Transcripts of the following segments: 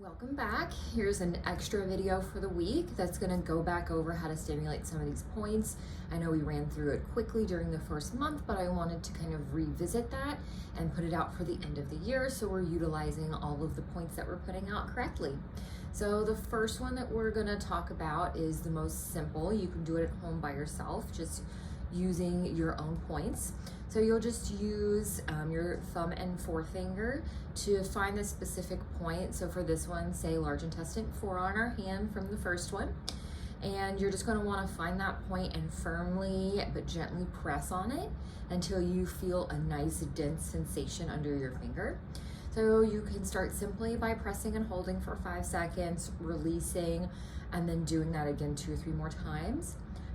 Welcome back. Here's an extra video for the week that's going to go back over how to stimulate some of these points. I know we ran through it quickly during the first month, but I wanted to kind of revisit that and put it out for the end of the year so we're utilizing all of the points that we're putting out correctly. So the first one that we're going to talk about is the most simple. You can do it at home by yourself, just using your own points. So you'll just use your thumb and forefinger to find the specific point. So for this one, say large intestine 4 on our hand from the first one. And you're just going to want to find that point and firmly but gently press on it until you feel a nice dense sensation under your finger. So you can start simply by pressing and holding for 5 seconds, releasing, and then doing that again 2 or 3 more times.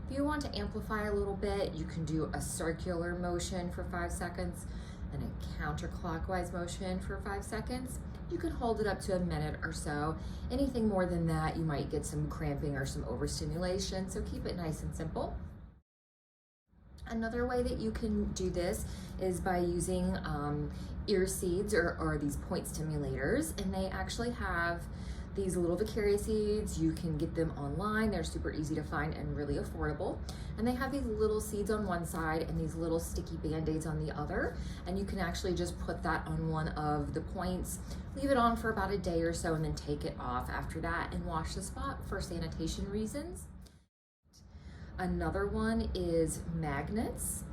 If you want to amplify a little bit, you can do a circular motion for 5 seconds and a counterclockwise motion for 5 seconds. You can hold it up to a minute or so. Anything more than that, you might get some cramping or some overstimulation, so keep it nice and simple. Another way that you can do this is by using ear seeds or these point stimulators, and they actually have these little Vicaria seeds. You can get them online. They're super easy to find and really affordable. And they have these little seeds on one side and these little sticky band-aids on the other. And you can actually just put that on one of the points, leave it on for about a day or so, and then take it off after that and wash the spot for sanitation reasons. Another one is magnets,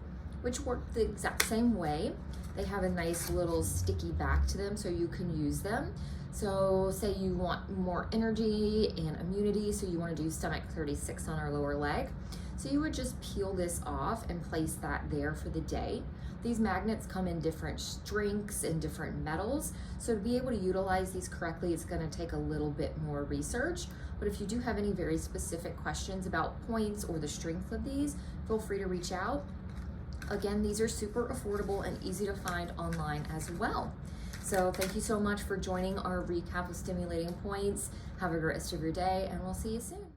which work the exact same way. They have a nice little sticky back to them so you can use them. So say you want more energy and immunity, so you want to do stomach 36 on our lower leg. So you would just peel this off and place that there for the day. These magnets come in different strengths and different metals. So to be able to utilize these correctly, it's going to take a little bit more research. But if you do have any very specific questions about points or the strength of these, feel free to reach out. Again, these are super affordable and easy to find online as well. So thank you so much for joining our recap of stimulating points. Have a great rest of your day, and we'll see you soon.